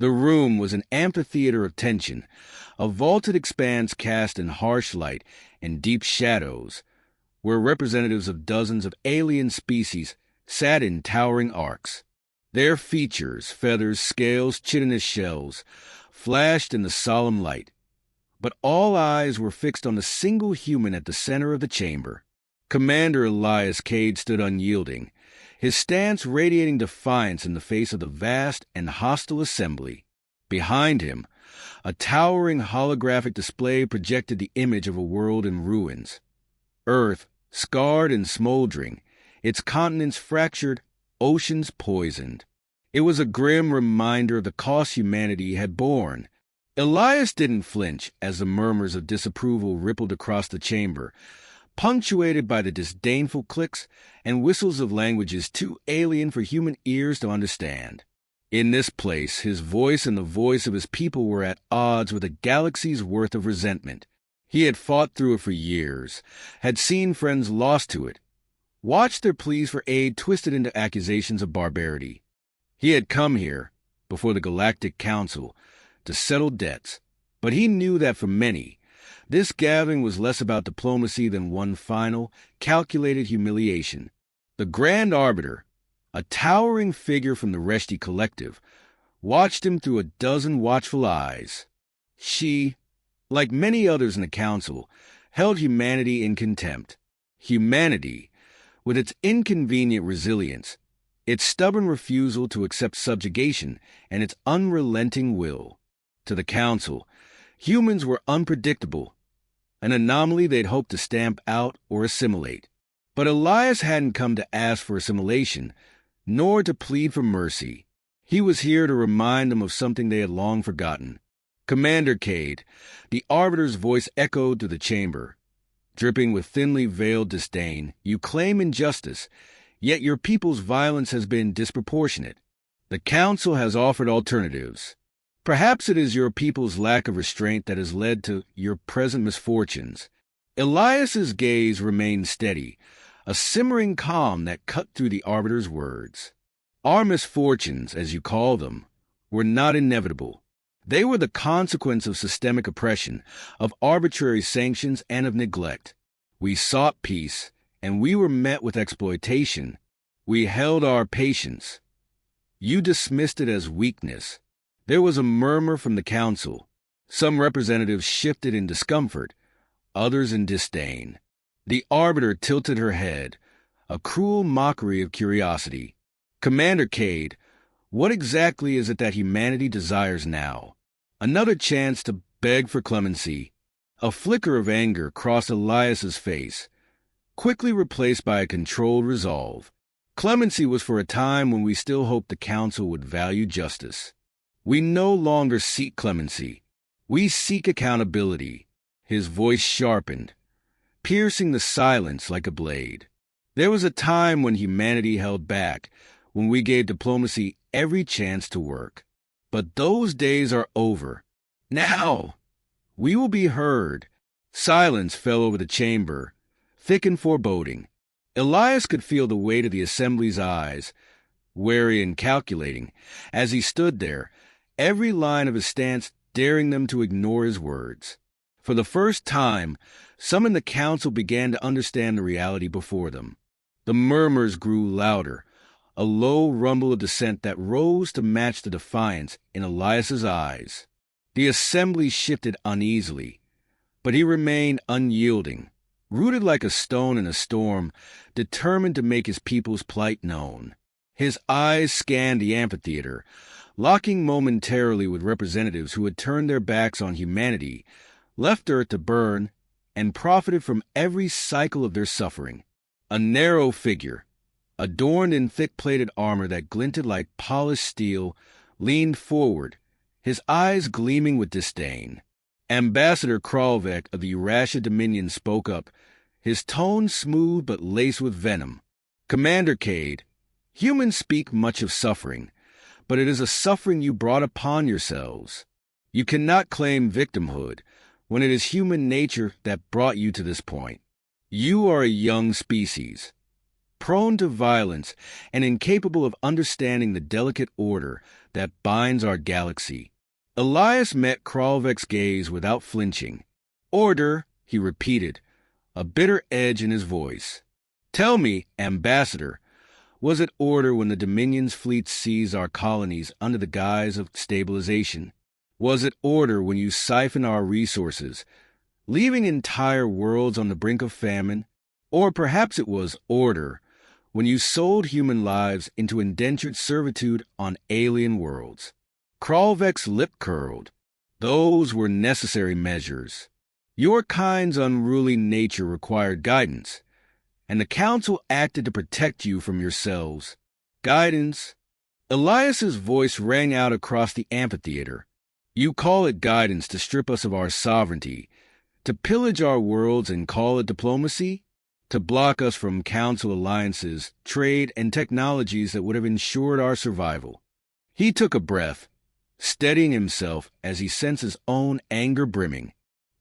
The room was an amphitheater of tension, a vaulted expanse cast in harsh light and deep shadows, where representatives of dozens of alien species sat in towering arcs. Their features, feathers, scales, chitinous shells, flashed in the solemn light, but all eyes were fixed on a single human at the center of the chamber. Commander Elias Cade stood unyielding, his stance radiating defiance in the face of the vast and hostile assembly. Behind him, a towering holographic display projected the image of a world in ruins. Earth, scarred and smoldering, its continents fractured, oceans poisoned. It was a grim reminder of the cost humanity had borne. Elias didn't flinch as the murmurs of disapproval rippled across the chamber, punctuated by the disdainful clicks and whistles of languages too alien for human ears to understand. In this place, his voice and the voice of his people were at odds with a galaxy's worth of resentment. He had fought through it for years, had seen friends lost to it, watched their pleas for aid twisted into accusations of barbarity. He had come here, before the Galactic Council, to settle debts, but he knew that for many, this gathering was less about diplomacy than one final, calculated humiliation. The Grand Arbiter, a towering figure from the Reshti Collective, watched him through a dozen watchful eyes. She, like many others in the Council, held humanity in contempt. Humanity, with its inconvenient resilience, its stubborn refusal to accept subjugation, and its unrelenting will. To the Council, humans were unpredictable, an anomaly they'd hoped to stamp out or assimilate. But Elias hadn't come to ask for assimilation, nor to plead for mercy. He was here to remind them of something they had long forgotten. Commander Cade, the Arbiter's voice echoed through the chamber. Dripping with thinly veiled disdain, you claim injustice, yet your people's violence has been disproportionate. The Council has offered alternatives. Perhaps it is your people's lack of restraint that has led to your present misfortunes. Elias's gaze remained steady, a simmering calm that cut through the Arbiter's words. Our misfortunes, as you call them, were not inevitable. They were the consequence of systemic oppression, of arbitrary sanctions, and of neglect. We sought peace, and we were met with exploitation. We held our patience. You dismissed it as weakness. There was a murmur from the Council. Some representatives shifted in discomfort, others in disdain. The Arbiter tilted her head, a cruel mockery of curiosity. Commander Cade, what exactly is it that humanity desires now? Another chance to beg for clemency. A flicker of anger crossed Elias's face, quickly replaced by a controlled resolve. Clemency was for a time when we still hoped the Council would value justice. We no longer seek clemency. We seek accountability. His voice sharpened, piercing the silence like a blade. There was a time when humanity held back, when we gave diplomacy every chance to work. But those days are over. Now, we will be heard. Silence fell over the chamber, thick and foreboding. Elias could feel the weight of the assembly's eyes, wary and calculating, as he stood there, every line of his stance daring them to ignore his words. For the first time, some in the Council began to understand the reality before them. The murmurs grew louder, a low rumble of dissent that rose to match the defiance in Elias's eyes. The assembly shifted uneasily, but he remained unyielding, rooted like a stone in a storm, determined to make his people's plight known. His eyes scanned the amphitheater, locking momentarily with representatives who had turned their backs on humanity, left Earth to burn, and profited from every cycle of their suffering. A narrow figure, adorned in thick-plated armor that glinted like polished steel, leaned forward, his eyes gleaming with disdain. Ambassador Kralvek of the Eurasia Dominion spoke up, his tone smooth but laced with venom. Commander Cade, humans speak much of suffering, but it is a suffering you brought upon yourselves. You cannot claim victimhood when it is human nature that brought you to this point. You are a young species. prone to violence, and incapable of understanding the delicate order that binds our galaxy. Elias met Kralvek's gaze without flinching. "Order," he repeated, a bitter edge in his voice. "Tell me, Ambassador, was it order when the Dominion's fleet seized our colonies under the guise of stabilization? Was it order when you siphoned our resources, leaving entire worlds on the brink of famine? Or perhaps it was order when you sold human lives into indentured servitude on alien worlds?" Kralvek's lip curled. "Those were necessary measures. Your kind's unruly nature required guidance, and the Council acted to protect you from yourselves. Guidance." Elias's voice rang out across the amphitheater. "You call it guidance to strip us of our sovereignty, to pillage our worlds and call it diplomacy? To block us from Council alliances, trade, and technologies that would have ensured our survival." He took a breath, steadying himself as he sensed his own anger brimming.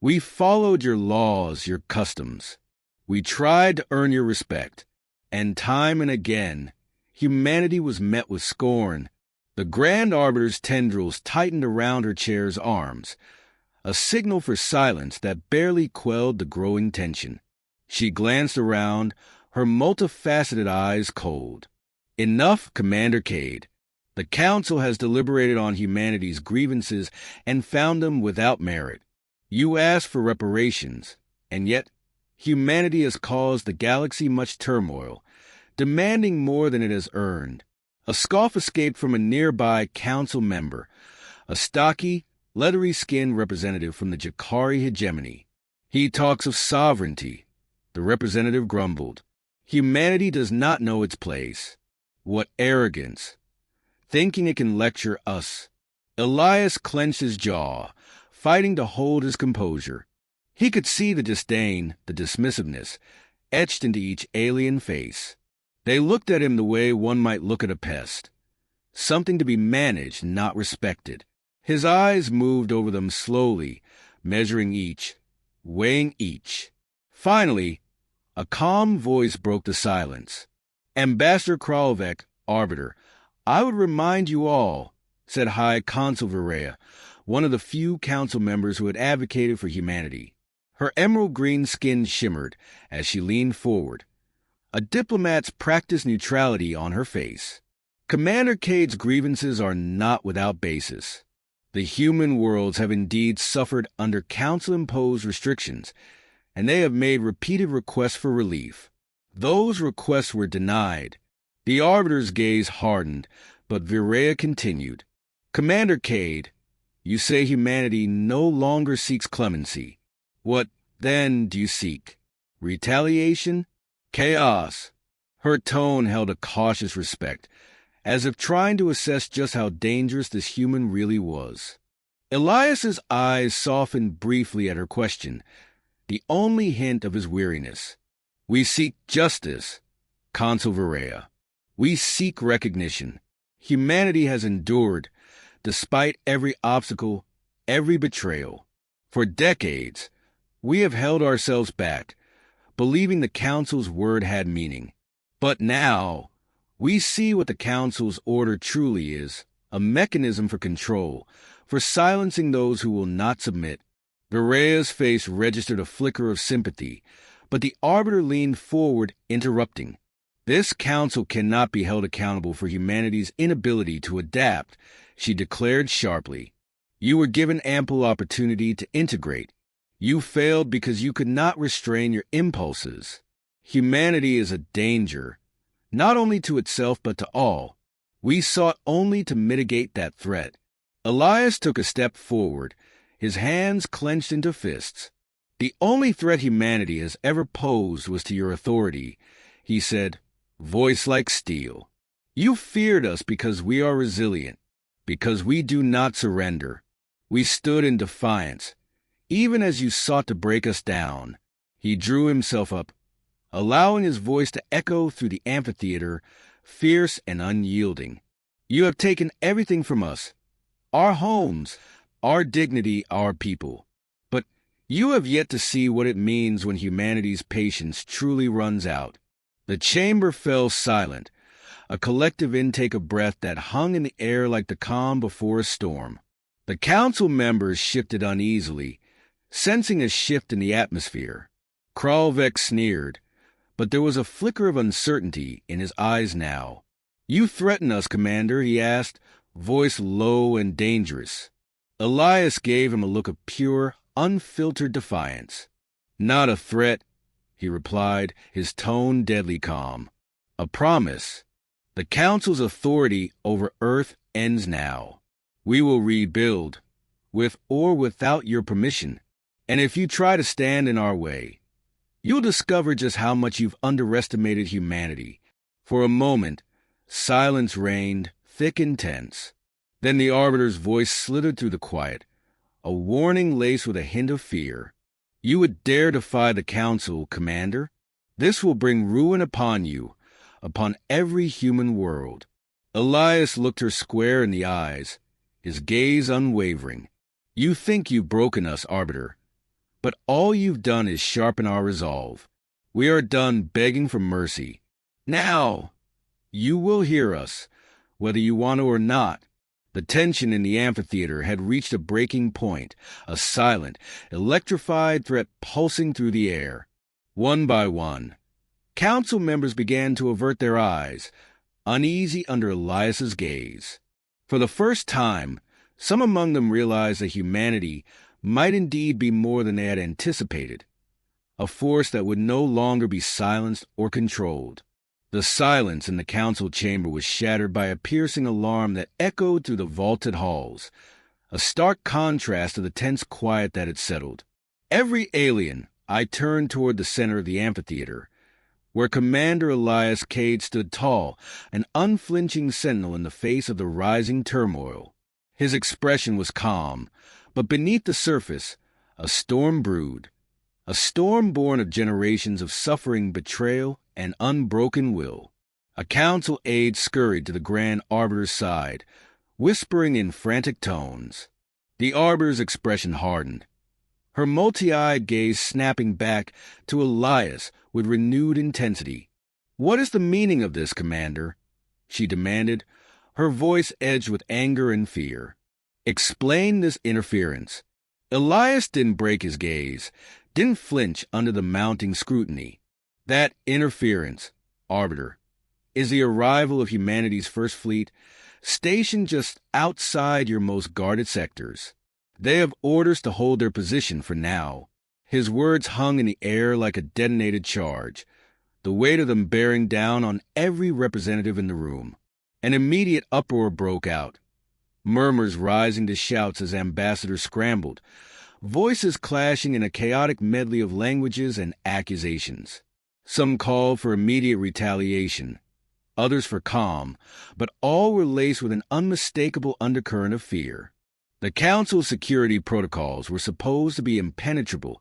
"We followed your laws, your customs. We tried to earn your respect. And time and again, humanity was met with scorn." The Grand Arbiter's tendrils tightened around her chair's arms, a signal for silence that barely quelled the growing tension. She glanced around, her multifaceted eyes cold. "Enough, Commander Cade. The Council has deliberated on humanity's grievances and found them without merit. You asked for reparations, and yet humanity has caused the galaxy much turmoil, demanding more than it has earned." A scoff escaped from a nearby council member, a stocky, leathery-skinned representative from the Jakari hegemony. "He talks of sovereignty," the representative grumbled. "Humanity does not know its place. What arrogance! Thinking it can lecture us." Elias clenched his jaw, fighting to hold his composure. He could see the disdain, the dismissiveness, etched into each alien face. They looked at him the way one might look at a pest, something to be managed, not respected. His eyes moved over them slowly, measuring each, weighing each. Finally, a calm voice broke the silence. "Ambassador Kralvek, Arbiter, I would remind you all," said High Consul Viraya, one of the few council members who had advocated for humanity. Her emerald green skin shimmered as she leaned forward, a diplomat's practiced neutrality on her face. "Commander Cade's grievances are not without basis. The human worlds have indeed suffered under Council-imposed restrictions, and they have made repeated requests for relief. Those requests were denied." The Arbiter's gaze hardened, but Viraya continued. "Commander Cade, you say humanity no longer seeks clemency. What, then, do you seek? Retaliation? Chaos?" Her tone held a cautious respect, as if trying to assess just how dangerous this human really was. Elias's eyes softened briefly at her question, the only hint of his weariness. "We seek justice, Consul Viraya. We seek recognition. Humanity has endured, despite every obstacle, every betrayal. For decades, we have held ourselves back, believing the Council's word had meaning. But now, we see what the Council's order truly is, a mechanism for control, for silencing those who will not submit." Viraya's face registered a flicker of sympathy, but the Arbiter leaned forward, interrupting. "This Council cannot be held accountable for humanity's inability to adapt," she declared sharply. "You were given ample opportunity to integrate. You failed because you could not restrain your impulses. Humanity is a danger, not only to itself but to all. We sought only to mitigate that threat." Elias took a step forward, his hands clenched into fists. "The only threat humanity has ever posed was to your authority," he said, voice like steel. "You feared us because we are resilient, because we do not surrender. We stood in defiance, even as you sought to break us down." He drew himself up, allowing his voice to echo through the amphitheater, fierce and unyielding. "You have taken everything from us, our homes, our dignity, our people. But you have yet to see what it means when humanity's patience truly runs out. The chamber fell silent, a collective intake of breath that hung in the air like the calm before a storm. The council members shifted uneasily, sensing a shift in the atmosphere. Kralvek sneered, but there was a flicker of uncertainty in his eyes now. "You threaten us, Commander," he asked, voice low and dangerous. Elias gave him a look of pure, unfiltered defiance. "Not a threat," he replied, his tone deadly calm. "A promise. The Council's authority over Earth ends now. We will rebuild, with or without your permission. And if you try to stand in our way, you'll discover just how much you've underestimated humanity." For a moment, silence reigned, thick and tense. Then the Arbiter's voice slithered through the quiet, a warning laced with a hint of fear. "You would dare defy the Council, Commander? This will bring ruin upon you, upon every human world." Elias looked her square in the eyes, his gaze unwavering. "You think you've broken us, Arbiter, but all you've done is sharpen our resolve. We are done begging for mercy. Now, you will hear us, whether you want to or not." The tension in the amphitheater had reached a breaking point, a silent, electrified threat pulsing through the air. One by one, council members began to avert their eyes, uneasy under Elias's gaze. For the first time, some among them realized that humanity might indeed be more than they had anticipated, a force that would no longer be silenced or controlled. The silence in the council chamber was shattered by a piercing alarm that echoed through the vaulted halls, a stark contrast to the tense quiet that had settled. Every alien, I turned toward the center of the amphitheater, where Commander Elias Cade stood tall, an unflinching sentinel in the face of the rising turmoil. His expression was calm, but beneath the surface, a storm brewed, a storm born of generations of suffering, betrayal, and unbroken will. A council aide scurried to the Grand Arbiter's side, whispering in frantic tones. The Arbiter's expression hardened, her multi-eyed gaze snapping back to Elias with renewed intensity. "What is the meaning of this, Commander?" she demanded, her voice edged with anger and fear. "Explain this interference." Elias didn't break his gaze, didn't flinch under the mounting scrutiny. "That interference, Arbiter, is the arrival of humanity's first fleet, stationed just outside your most guarded sectors. They have orders to hold their position for now." His words hung in the air like a detonated charge, the weight of them bearing down on every representative in the room. An immediate uproar broke out, murmurs rising to shouts as ambassadors scrambled, voices clashing in a chaotic medley of languages and accusations. Some called for immediate retaliation, others for calm, but all were laced with an unmistakable undercurrent of fear. The Council's security protocols were supposed to be impenetrable,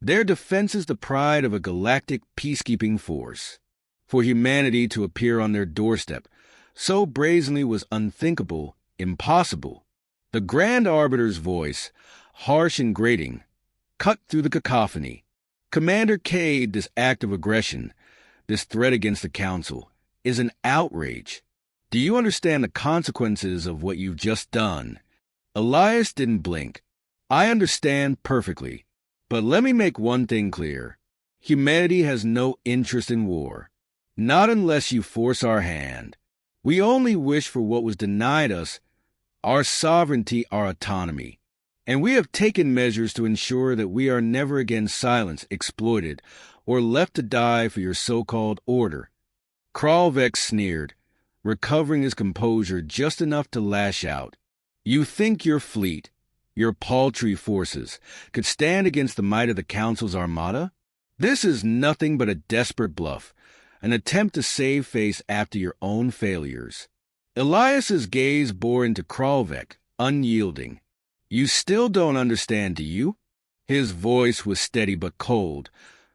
their defenses the pride of a galactic peacekeeping force. For humanity to appear on their doorstep so brazenly was unthinkable, impossible. The Grand Arbiter's voice, harsh and grating, cut through the cacophony. "Commander Cade, this act of aggression, this threat against the Council, is an outrage. Do you understand the consequences of what you've just done?" Elias didn't blink. "I understand perfectly, but let me make one thing clear. Humanity has no interest in war, not unless you force our hand. We only wish for what was denied us, our sovereignty, our autonomy. And we have taken measures to ensure that we are never again silenced, exploited, or left to die for your so-called order." Kralvek sneered, recovering his composure just enough to lash out. "You think your fleet, your paltry forces, could stand against the might of the Council's armada? This is nothing but a desperate bluff, an attempt to save face after your own failures." Elias's gaze bore into Kralvek, unyielding. "You still don't understand, do you?" His voice was steady but cold,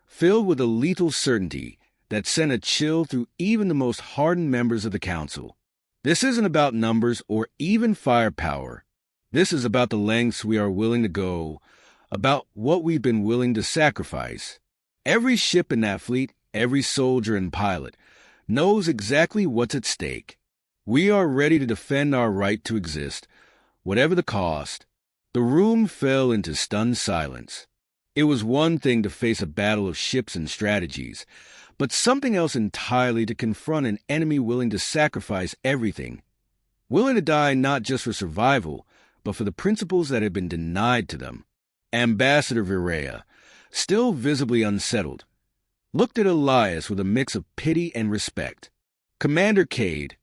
filled with a lethal certainty that sent a chill through even the most hardened members of the Council. "This isn't about numbers or even firepower. This is about the lengths we are willing to go, about what we've been willing to sacrifice. Every ship in that fleet, every soldier and pilot, knows exactly what's at stake. We are ready to defend our right to exist, whatever the cost. The room fell into stunned silence. It was one thing to face a battle of ships and strategies, but something else entirely to confront an enemy willing to sacrifice everything, willing to die not just for survival, but for the principles that had been denied to them. Ambassador Virea, still visibly unsettled, looked at Elias with a mix of pity and respect. Commander Cade,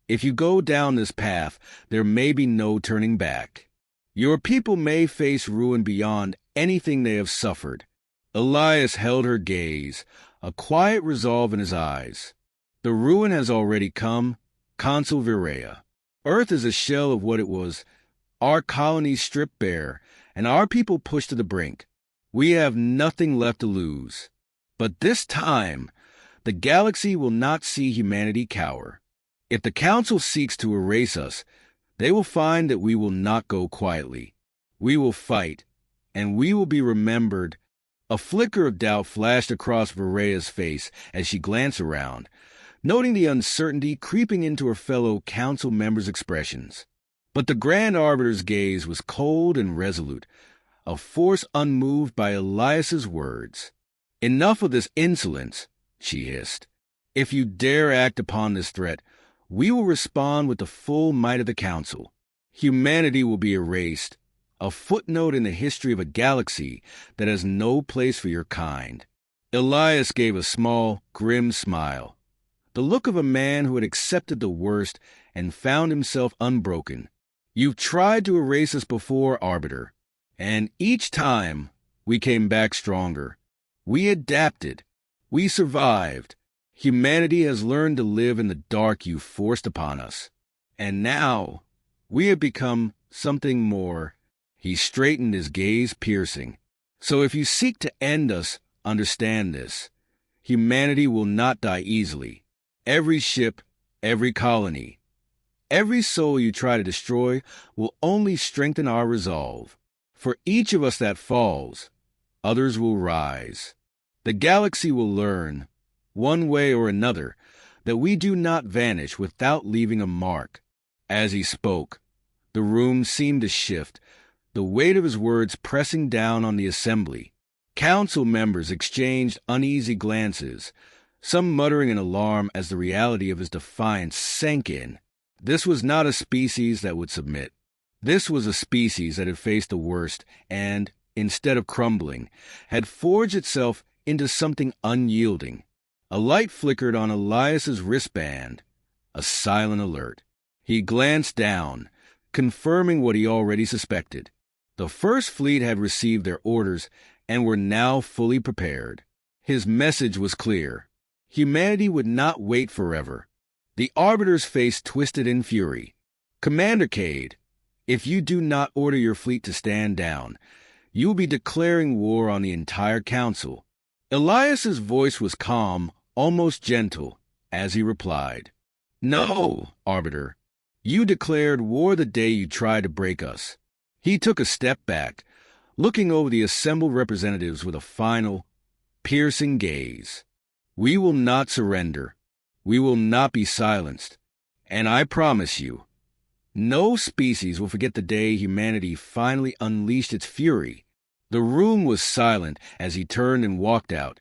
if you go down this path, there may be no turning back. Your people may face ruin beyond anything they have suffered. Elias held her gaze, a quiet resolve in his eyes. The ruin has already come, Consul Virea. Earth is a shell of what it was. Our colonies stripped bare, and our people pushed to the brink. We have nothing left to lose. But this time, the galaxy will not see humanity cower. If the Council seeks to erase us, they will find that we will not go quietly. We will fight, and we will be remembered. A flicker of doubt flashed across Virea's face as she glanced around, noting the uncertainty creeping into her fellow council members' expressions. But the Grand Arbiter's gaze was cold and resolute, a force unmoved by Elias's words. "Enough of this insolence," she hissed. "If you dare act upon this threat, we will respond with the full might of the Council. Humanity will be erased, a footnote in the history of a galaxy that has no place for your kind." Elias gave a small, grim smile, the look of a man who had accepted the worst and found himself unbroken. "You've tried to erase us before, Arbiter, and each time we came back stronger. We adapted. We survived. Humanity has learned to live in the dark you forced upon us. And now we have become something more." He straightened, his gaze piercing. "So if you seek to end us, understand this. Humanity will not die easily. Every ship, every colony, every soul you try to destroy will only strengthen our resolve. For each of us that falls, others will rise. The galaxy will learn, one way or another, that we do not vanish without leaving a mark." As he spoke, the room seemed to shift, the weight of his words pressing down on the assembly. Council members exchanged uneasy glances, some muttering in alarm as the reality of his defiance sank in. This was not a species that would submit. This was a species that had faced the worst and, instead of crumbling, had forged itself into something unyielding. A light flickered on Elias's wristband, a silent alert. He glanced down, confirming what he already suspected. The First Fleet had received their orders and were now fully prepared. His message was clear. Humanity would not wait forever. The Arbiter's face twisted in fury. "Commander Cade, if you do not order your fleet to stand down, you will be declaring war on the entire Council." Elias's voice was calm, almost gentle, as he replied, "No, Arbiter. You declared war the day you tried to break us." He took a step back, looking over the assembled representatives with a final, piercing gaze. "We will not surrender. We will not be silenced. And I promise you, no species will forget the day humanity finally unleashed its fury." The room was silent as he turned and walked out,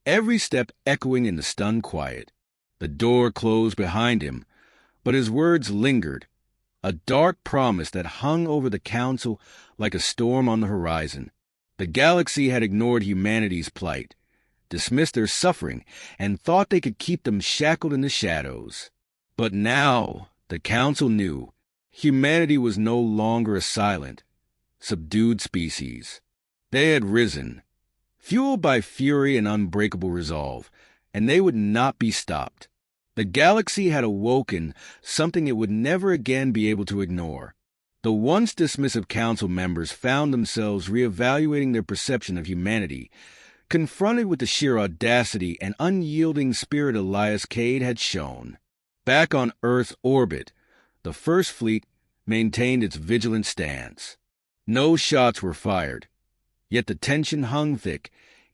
every step echoing in the stunned quiet. The door closed behind him, but his words lingered, a dark promise that hung over the Council like a storm on the horizon. The galaxy had ignored humanity's plight, dismissed their suffering, and thought they could keep them shackled in the shadows. But now the Council knew humanity was no longer a silent, subdued species. They had risen, fueled by fury and unbreakable resolve, and they would not be stopped. The galaxy had awoken something it would never again be able to ignore. The once dismissive council members found themselves reevaluating their perception of humanity, confronted with the sheer audacity and unyielding spirit Elias Cade had shown. Back on Earth's orbit, the First Fleet maintained its vigilant stance. No shots were fired, yet the tension hung thick,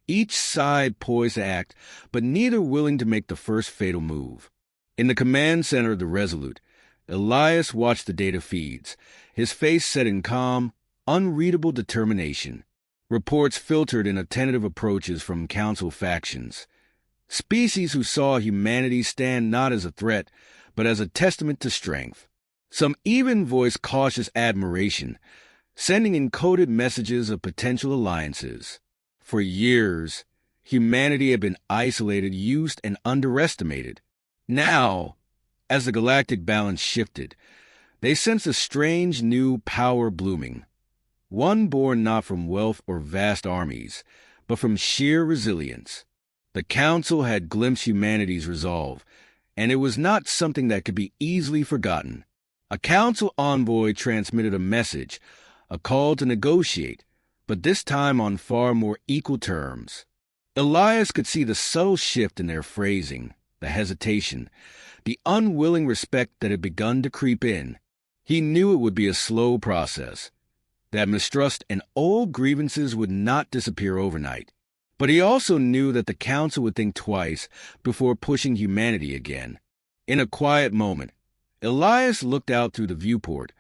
each side poised to act, but neither willing to make the first fatal move. In the command center of the Resolute, Elias watched the data feeds, his face set in calm, unreadable determination. Reports filtered in attentive approaches from Council factions. Species who saw humanity stand not as a threat, but as a testament to strength. Some even voiced cautious admiration, sending encoded messages of potential alliances. For years, humanity had been isolated, used, and underestimated. Now, as the galactic balance shifted, they sensed a strange new power blooming. One born not from wealth or vast armies, but from sheer resilience. The Council had glimpsed humanity's resolve, and it was not something that could be easily forgotten. A Council envoy transmitted a message, a call to negotiate, but this time on far more equal terms. Elias could see the subtle shift in their phrasing, the hesitation, the unwilling respect that had begun to creep in. He knew it would be a slow process, that mistrust and old grievances would not disappear overnight. But he also knew that the Council would think twice before pushing humanity again. In a quiet moment, Elias looked out through the viewport,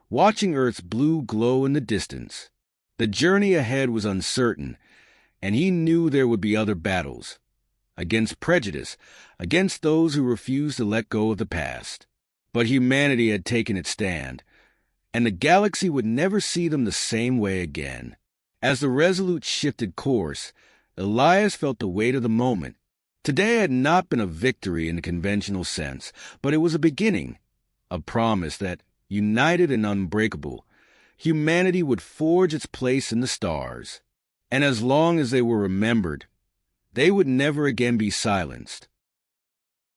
watching Earth's blue glow in the distance. The journey ahead was uncertain, and he knew there would be other battles. Against prejudice, against those who refused to let go of the past. But humanity had taken its stand, and the galaxy would never see them the same way again. As the Resolute shifted course, Elias felt the weight of the moment. Today had not been a victory in the conventional sense, but it was a beginning, a promise that, united and unbreakable, humanity would forge its place in the stars. And as long as they were remembered, they would never again be silenced.